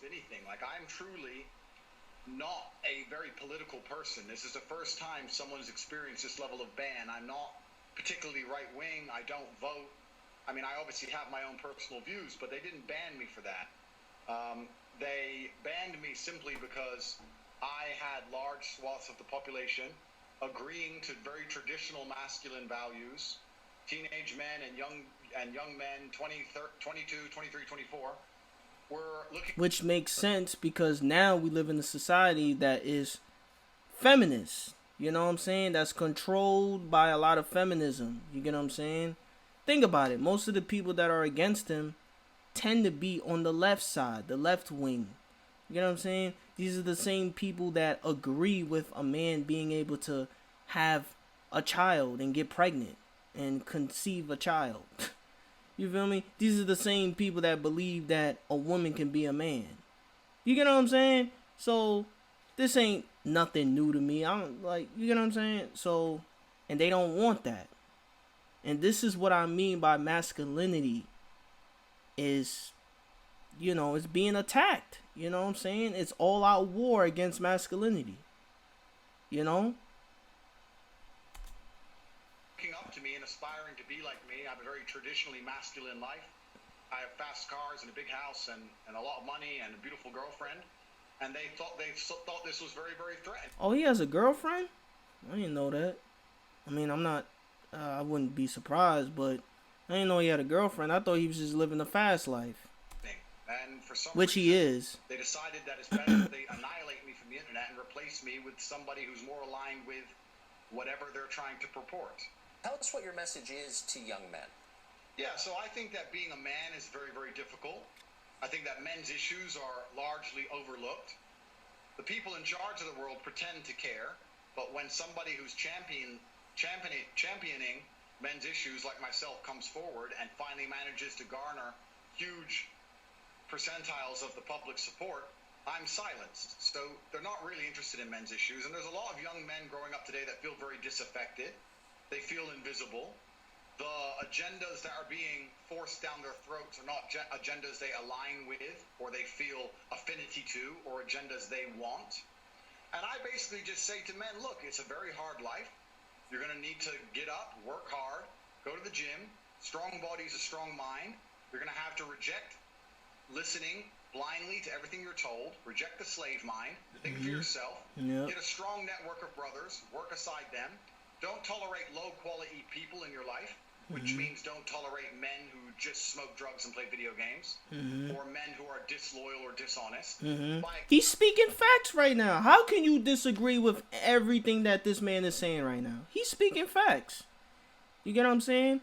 anything. Like, I'm truly not a very political person. This is the first time someone's experienced this level of ban. I'm not particularly right-wing. I don't vote. I mean, I obviously have my own personal views, but they didn't ban me for that. They banned me simply because I had large swaths of the population agreeing to very traditional masculine values. Teenage men and young men, 20, 22, 23, 24, were looking... Which makes sense because now we live in a society that is feminist. You know what I'm saying? That's controlled by a lot of feminism. You get what I'm saying? Think about it. Most of the people that are against him tend to be on the left side, the left wing. You know what I'm saying? These are the same people that agree with a man being able to have a child and get pregnant and conceive a child. You feel me? These are the same people that believe that a woman can be a man. You get what I'm saying? So this ain't nothing new to me. I don't like, you get what I'm saying? So, and they don't want that. And this is what I mean by masculinity is, you know, it's being attacked. You know what I'm saying? It's all out war against masculinity. You know? Looking up to me and aspiring to be like me. I have a very traditionally masculine life. I have fast cars and a big house and a lot of money and a beautiful girlfriend. And they thought this was very, very threatening. Oh, he has a girlfriend? I didn't know that. I mean, I wouldn't be surprised, but I didn't know he had a girlfriend. I thought he was just living a fast life. And for some Which reason, he is. They decided that it's better that they annihilate me from the internet and replace me with somebody who's more aligned with whatever they're trying to purport. Tell us what your message is to young men. Yeah, so I think that being a man is very, very difficult. I think that men's issues are largely overlooked. The people in charge of the world pretend to care, but when somebody who's championing men's issues like myself comes forward and finally manages to garner huge percentiles of the public support, I'm silenced. So they're not really interested in men's issues. And there's a lot of young men growing up today that feel very disaffected. They feel invisible. The agendas that are being forced down their throats are not agendas they align with or they feel affinity to or agendas they want. And I basically just say to men, look, it's a very hard life. You're going to need to get up, work hard, go to the gym. Strong body is a strong mind. You're going to have to reject listening blindly to everything you're told, reject the slave mind, think for yourself, get a strong network of brothers, work aside them, don't tolerate low-quality people in your life, which means don't tolerate men who just smoke drugs and play video games, or men who are disloyal or dishonest. He's speaking facts right now. How can you disagree with everything that this man is saying right now? He's speaking facts. You get what I'm saying?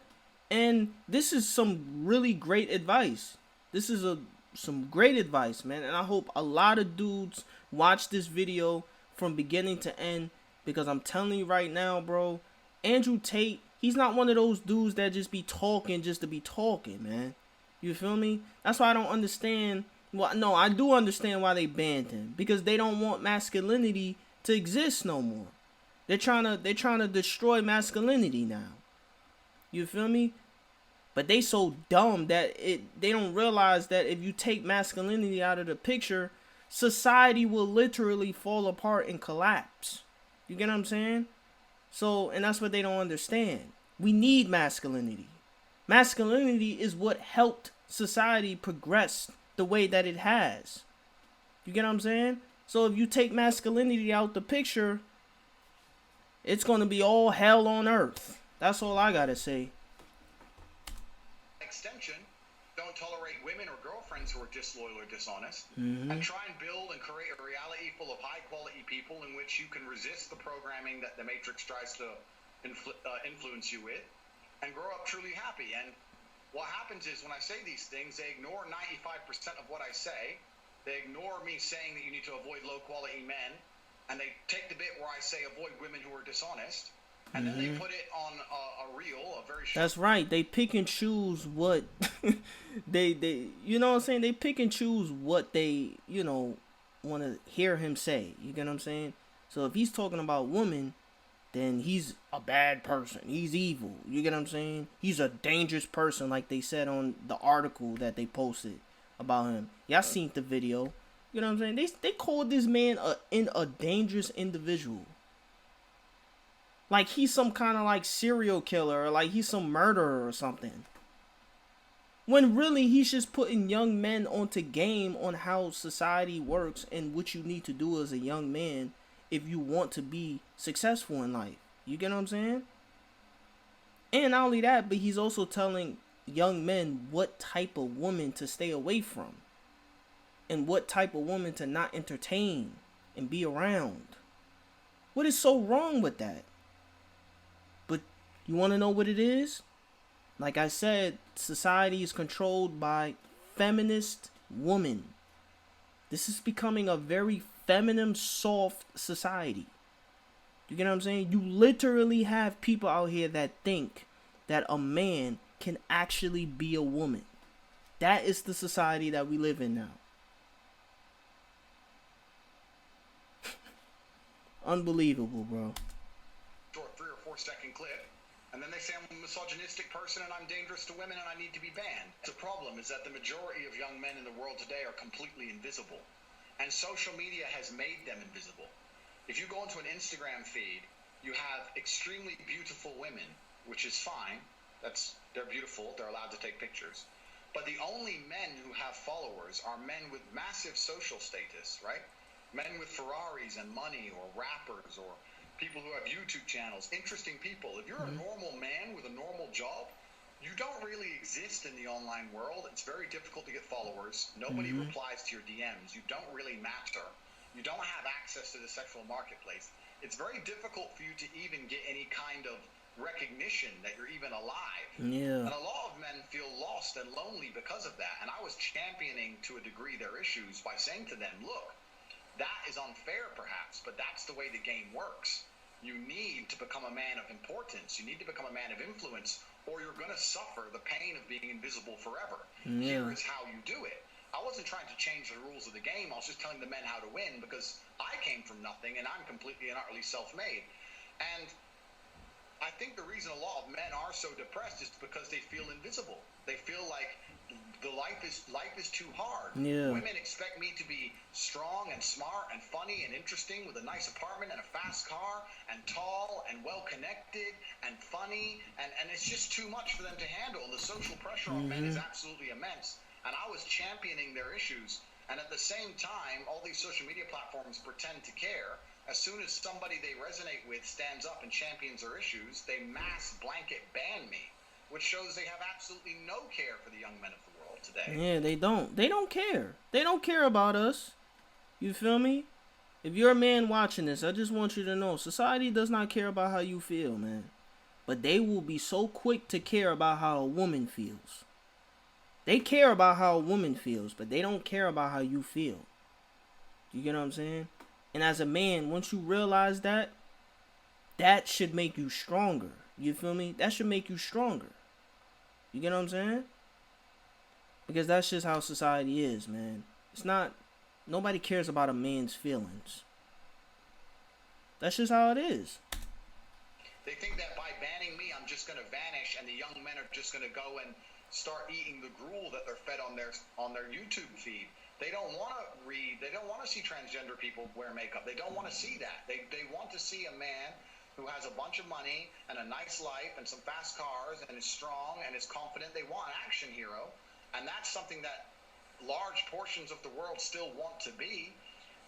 And this is some really great advice. This is some great advice, man. And I hope a lot of dudes watch this video from beginning to end. Because I'm telling you right now, bro, Andrew Tate, he's not one of those dudes that just be talking just to be talking, man. You feel me? That's why I don't understand. Well, no, I do understand why they banned him. Because they don't want masculinity to exist no more. They're trying to destroy masculinity now. You feel me? But they so dumb that they don't realize that if you take masculinity out of the picture, society will literally fall apart and collapse. You get what I'm saying? So, and that's what they don't understand. We need masculinity. Masculinity is what helped society progress the way that it has. You get what I'm saying? So if you take masculinity out the picture, it's going to be all hell on earth. That's all I got to say. Extension, don't tolerate women or girlfriends who are disloyal or dishonest, and try and build and create a reality full of high-quality people in which you can resist the programming that the Matrix tries to influence you with, and grow up truly happy. And what happens is when I say these things, they ignore 95% of what I say. They ignore me saying that you need to avoid low-quality men, and they take the bit where I say avoid women who are dishonest, and then they put it on a reel, a very short... That's right. They pick and choose what they you know what I'm saying? They pick and choose what they, you know, want to hear him say. You get what I'm saying? So if he's talking about women, then he's a bad person. He's evil. You get what I'm saying? He's a dangerous person, like they said on the article that they posted about him. Y'all seen the video. You know what I'm saying? They called this man a dangerous individual. Like he's some kind of like serial killer, or like he's some murderer or something. When really he's just putting young men onto game on how society works and what you need to do as a young man if you want to be successful in life. You get what I'm saying? And not only that, but he's also telling young men what type of woman to stay away from. And what type of woman to not entertain and be around. What is so wrong with that? But you want to know what it is? Like I said, society is controlled by feminist women. This is becoming a very feminine, soft society. You get what I'm saying? You literally have people out here that think that a man can actually be a woman. That is the society that we live in now. Unbelievable, bro. Short 3 or 4 second clip, and then they say I'm a misogynistic person and I'm dangerous to women and I need to be banned. The problem is that the majority of young men in the world today are completely invisible, and social media has made them invisible. If you go into an Instagram feed, you have extremely beautiful women, which is fine. They're beautiful, they're allowed to take pictures. But the only men who have followers are men with massive social status, right? Men with Ferraris and money, or rappers, or people who have YouTube channels, interesting people. If you're a normal man with a normal job, you don't really exist in the online world. It's very difficult to get followers. Nobody replies to your DMs. You don't really matter. You don't have access to the sexual marketplace. It's very difficult for you to even get any kind of recognition that you're even alive. Yeah. And a lot of men feel lost and lonely because of that. And I was championing to a degree their issues by saying to them, look, that is unfair perhaps, but that's the way the game works. You need to become a man of importance. You need to become a man of influence, or you're going to suffer the pain of being invisible forever. Yeah. Here is how you do it. I wasn't trying to change the rules of the game. I was just telling the men how to win, because I came from nothing and I'm completely and utterly self-made. And I think the reason a lot of men are so depressed is because they feel invisible. They feel like the life is too hard. Yeah. Women expect me to be strong and smart and funny and interesting with a nice apartment and a fast car and tall and well-connected and funny, and it's just too much for them to handle. And the social pressure on men is absolutely immense. And I was championing their issues, and at the same time, all these social media platforms pretend to care. As soon as somebody they resonate with stands up and champions their issues, they mass blanket ban me, which shows they have absolutely no care for the young men of the world today. Yeah, they don't. They don't care. They don't care about us. You feel me? If you're a man watching this, I just want you to know, society does not care about how you feel, man. But they will be so quick to care about how a woman feels. They care about how a woman feels, but they don't care about how you feel. You get what I'm saying? And as a man, once you realize that, that should make you stronger. You feel me? That should make you stronger. You get what I'm saying? Because that's just how society is, man. It's not, nobody cares about a man's feelings. That's just how it is. They think that by banning me, I'm just going to vanish, and the young men are just going to go and start eating the gruel that they're fed on their YouTube feed. They don't want to read. They don't want to see transgender people wear makeup. They don't want to see that. They want to see a man who has a bunch of money and a nice life and some fast cars and is strong and is confident. They want an action hero, and that's something that large portions of the world still want to be.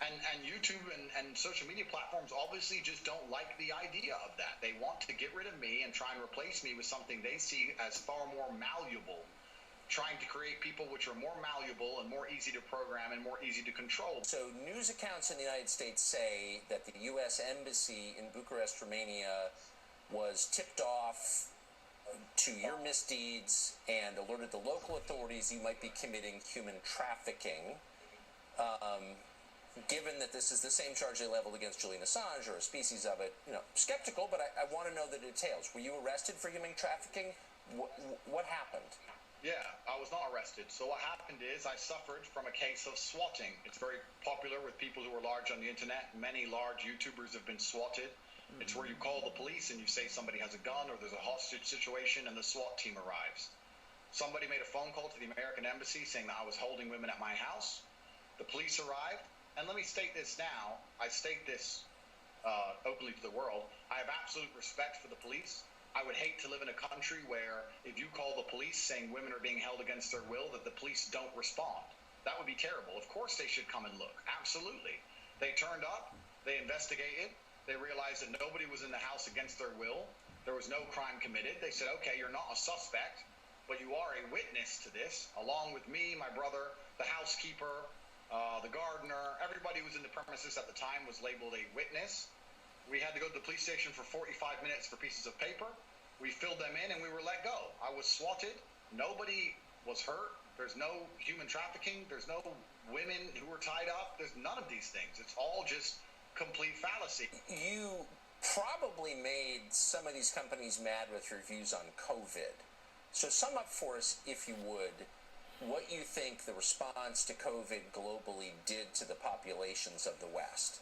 And YouTube and social media platforms obviously just don't like the idea of that. They want to get rid of me and try and replace me with something they see as far more malleable, trying to create people which are more malleable and more easy to program and more easy to control. So news accounts in the United States say that the U.S. Embassy in Bucharest, Romania, was tipped off to your misdeeds and alerted the local authorities you might be committing human trafficking. Given that this is the same charge they leveled against Julian Assange, or a species of it, skeptical, but I want to know the details. Were you arrested for human trafficking? What happened? Yeah, I was not arrested. So what happened is I suffered from a case of swatting. It's very popular with people who are large on the internet. Many large YouTubers have been swatted. It's where you call the police and you say somebody has a gun or there's a hostage situation, and the SWAT team arrives. Somebody made a phone call to the American Embassy saying that I was holding women at my house. The police arrived, and let me state this now. I state this openly to the world. I have absolute respect for the police. I would hate to live in a country where if you call the police saying women are being held against their will, that the police don't respond. That would be terrible. Of course they should come and look. Absolutely. They turned up. They investigated. They realized that nobody was in the house against their will. There was no crime committed. They said, okay, you're not a suspect, but you are a witness to this, along with me, my brother, the housekeeper, the gardener. Everybody who was in the premises at the time was labeled a witness. We had to go to the police station for 45 minutes for pieces of paper. We filled them in and we were let go. I was swatted. Nobody was hurt. There's no human trafficking. There's no women who were tied up. There's none of these things. It's all just complete fallacy. You probably made some of these companies mad with your views on COVID. So sum up for us, if you would, what you think the response to COVID globally did to the populations of the West.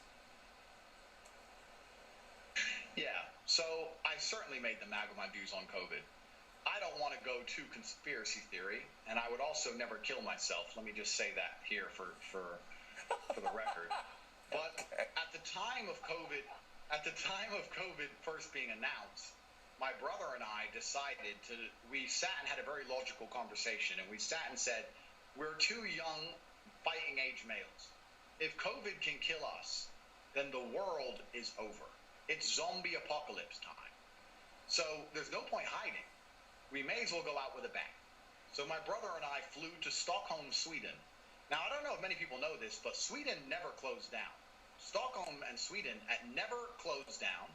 Yeah, so I certainly made them mad with my views on COVID. I don't want to go to conspiracy theory, and I would also never kill myself. Let me just say that here for the record. But at the time of COVID first being announced, my brother and I decided we sat and had a very logical conversation, and we sat and said, we're two young fighting age males. If COVID can kill us, then the world is over. It's zombie apocalypse time. So there's no point hiding. We may as well go out with a bang. So my brother and I flew to Stockholm, Sweden. Now, I don't know if many people know this, but Sweden never closed down. Stockholm and Sweden never closed down,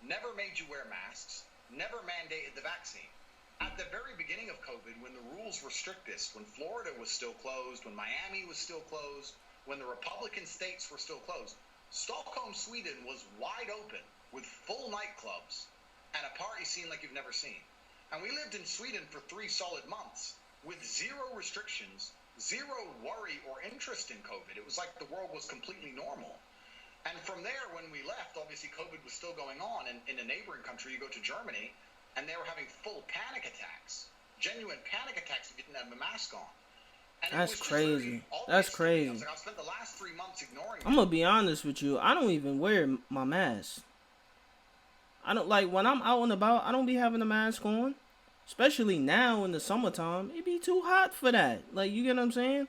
never made you wear masks, never mandated the vaccine. At the very beginning of COVID, when the rules were strictest, when Florida was still closed, when Miami was still closed, when the Republican states were still closed, Stockholm, Sweden was wide open with full nightclubs and a party scene like you've never seen. And we lived in Sweden for 3 solid months with zero restrictions, zero worry or interest in COVID. It was like the world was completely normal. And from there, when we left, obviously COVID was still going on. And in a neighboring country, you go to Germany, and they were having full panic attacks, genuine panic attacks if you didn't have a mask on. And that's crazy. That's crazy. I was like, I've spent the last 3 months ignoring it. I'm gonna be honest with you. I don't even wear my mask. I don't like when I'm out and about. I don't be having a mask on, especially now in the summertime. It be too hot for that. Like, you get what I'm saying?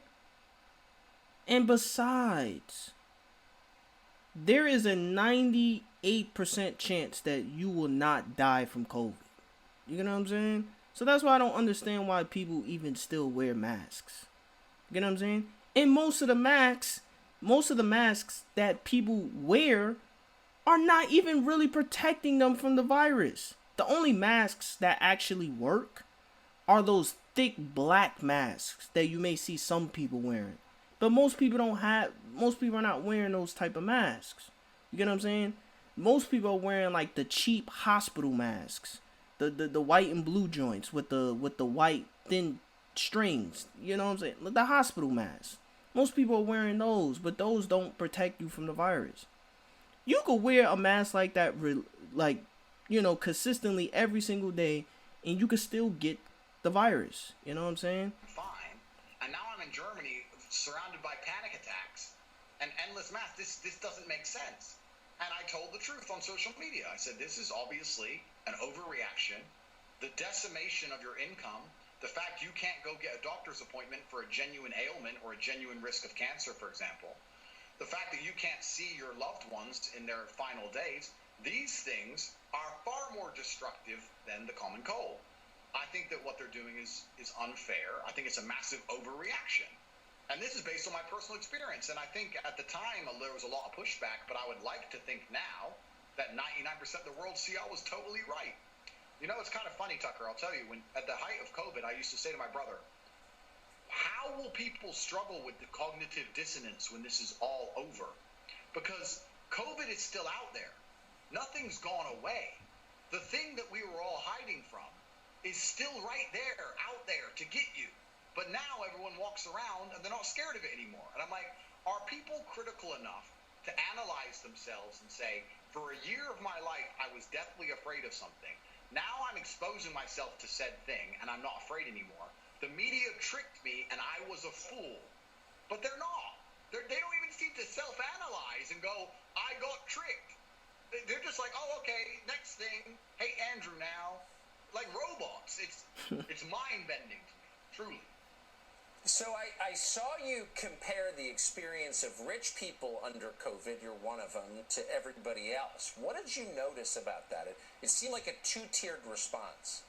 And besides, there is a 98% chance that you will not die from COVID. You get what I'm saying? So that's why I don't understand why people even still wear masks. You know what I'm saying? And most of the masks that people wear are not even really protecting them from the virus. The only masks that actually work are those thick black masks that you may see some people wearing. But most people are not wearing those type of masks. You get what I'm saying? Most people are wearing like the cheap hospital masks. The white and blue joints with the white thin strings, you know what I'm saying? The hospital mask. Most people are wearing those, but those don't protect you from the virus. You could wear a mask like that, consistently every single day, and you could still get the virus. You know what I'm saying? Fine. And now I'm in Germany, surrounded by panic attacks and endless masks. This doesn't make sense. And I told the truth on social media. I said, this is obviously an overreaction. The decimation of your income, the fact you can't go get a doctor's appointment for a genuine ailment or a genuine risk of cancer, for example, the fact that you can't see your loved ones in their final days, these things are far more destructive than the common cold. I think that what they're doing is unfair. I think it's a massive overreaction. And this is based on my personal experience. And I think at the time there was a lot of pushback, but I would like to think now that 99% of the world see I was totally right. You know, it's kind of funny, Tucker. I'll tell you, when at the height of COVID, I used to say to my brother, how will people struggle with the cognitive dissonance when this is all over? Because COVID is still out there. Nothing's gone away. The thing that we were all hiding from is still right there, out there to get you. But now everyone walks around and they're not scared of it anymore. And I'm like, are people critical enough to analyze themselves and say, for a year of my life, I was deathly afraid of something. Now I'm exposing myself to said thing and I'm not afraid anymore. The media tricked me and I was a fool. But they're not. They're go, I got tricked. They're just like, oh, okay, next thing, hey, Andrew now. Like robots. It's mind-bending to me, truly. So I saw you compare the experience of rich people under COVID, you're one of them, to everybody else. What did you notice about that? It seemed like a two-tiered response.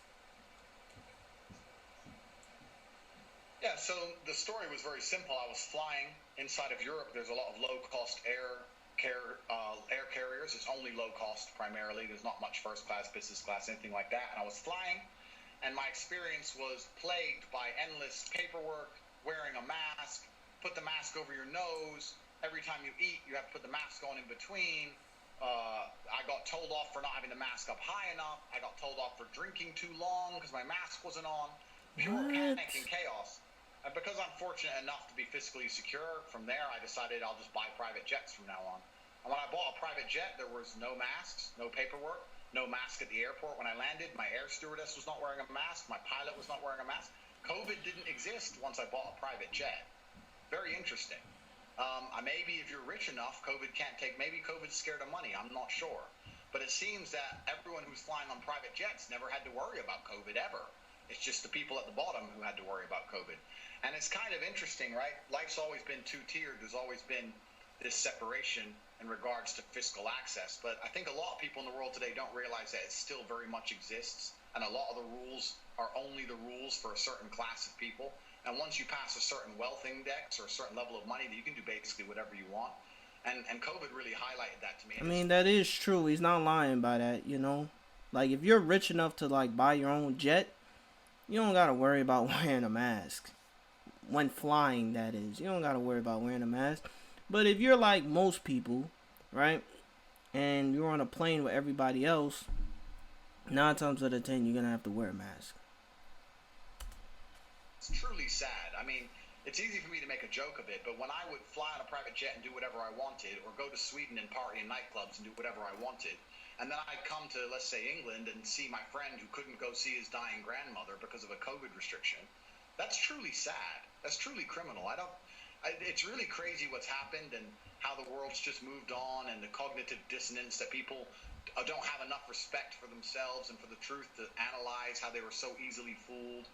Yeah, so the story was very simple. I was flying inside of Europe. There's a lot of low-cost air carriers. It's only low-cost primarily. There's not much first class, business class, anything like that. And I was flying, and my experience was plagued by endless paperwork, wearing a mask, put the mask over your nose. Every time you eat, you have to put the mask on in between. I got told off for not having the mask up high enough. I got told off for drinking too long because my mask wasn't on. Pure panic and chaos. And because I'm fortunate enough to be fiscally secure, from there I decided I'll just buy private jets from now on. And when I bought a private jet, there was no masks, no paperwork, no mask at the airport when I landed. My air stewardess was not wearing a mask. My pilot was not wearing a mask. COVID didn't exist once I bought a private jet. Very interesting. Maybe if you're rich enough, COVID can't take. Maybe COVID's scared of money. I'm not sure. But it seems that everyone who's flying on private jets never had to worry about COVID ever. It's just the people at the bottom who had to worry about COVID. And it's kind of interesting, right? Life's always been two-tiered. There's always been this separation in regards to fiscal access. But I think a lot of people in the world today don't realize that it still very much exists. And a lot of the rules are only the rules for a certain class of people. And once you pass a certain wealth index or a certain level of money, you can do basically whatever you want. And COVID really highlighted that to me. I mean, that is true. He's not lying by that, you know? Like, if you're rich enough to, like, buy your own jet, you don't got to worry about wearing a mask. When flying, that is. You don't got to worry about wearing a mask. But if you're like most people, right, and you're on a plane with everybody else, 9 times out of 10, you're going to have to wear a mask. It's truly sad. I mean, it's easy for me to make a joke of it, but when I would fly on a private jet and do whatever I wanted, or go to Sweden and party in nightclubs and do whatever I wanted, and then I'd come to, let's say, England and see my friend who couldn't go see his dying grandmother because of a COVID restriction, that's truly sad. That's truly criminal. It's really crazy what's happened and how the world's just moved on, and the cognitive dissonance that people don't have enough respect for themselves and for the truth to analyze how they were so easily fooled.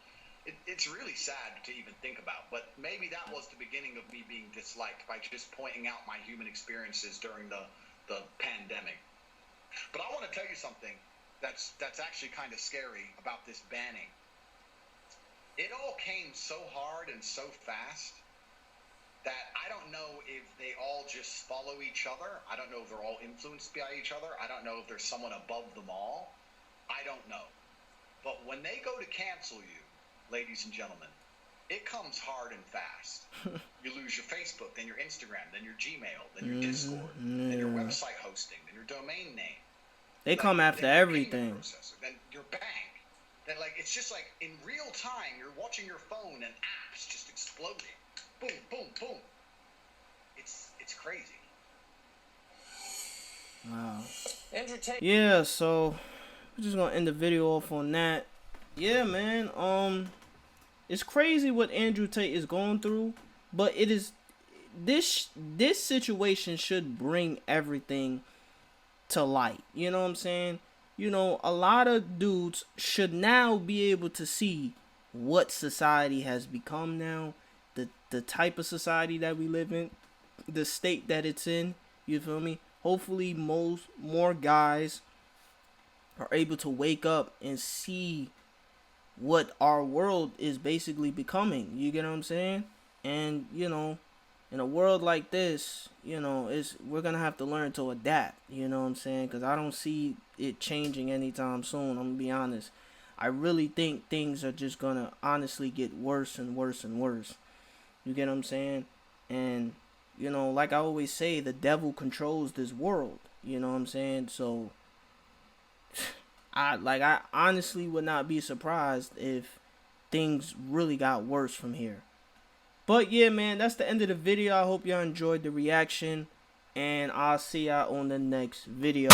It's really sad to even think about, but maybe that was the beginning of me being disliked by just pointing out my human experiences during the pandemic. But I want to tell you something that's actually kind of scary about this banning. It all came so hard and so fast that I don't know if they all just follow each other. I don't know if they're all influenced by each other. I don't know if there's someone above them all. I don't know. But when they go to cancel you, ladies and gentlemen, it comes hard and fast. You lose your Facebook, then your Instagram, then your Gmail, then your Discord, then your website hosting, then your domain name. They come after everything. Then your bank. Then, like, it's just like in real time, you're watching your phone and apps just exploding. Boom, boom, boom. It's crazy. Wow. Andrew Tate. Yeah, so we're just gonna end the video off on that. Yeah, man. It's crazy what Andrew Tate is going through, but it is this situation should bring everything to light. You know what I'm saying? You know, a lot of dudes should now be able to see what society has become now, the type of society that we live in, the state that it's in. You feel me? Hopefully more guys are able to wake up and see what our world is basically becoming. You get what I'm saying? And, you know, in a world like this, you know, we're going to have to learn to adapt. You know what I'm saying? Because I don't see it changing anytime soon. I'm going to be honest. I really think things are just going to honestly get worse and worse and worse. You get what I'm saying? And, you know, like I always say, the devil controls this world. You know what I'm saying? So I honestly would not be surprised if things really got worse from here. But yeah, man, that's the end of the video. I hope y'all enjoyed the reaction, and I'll see y'all on the next video.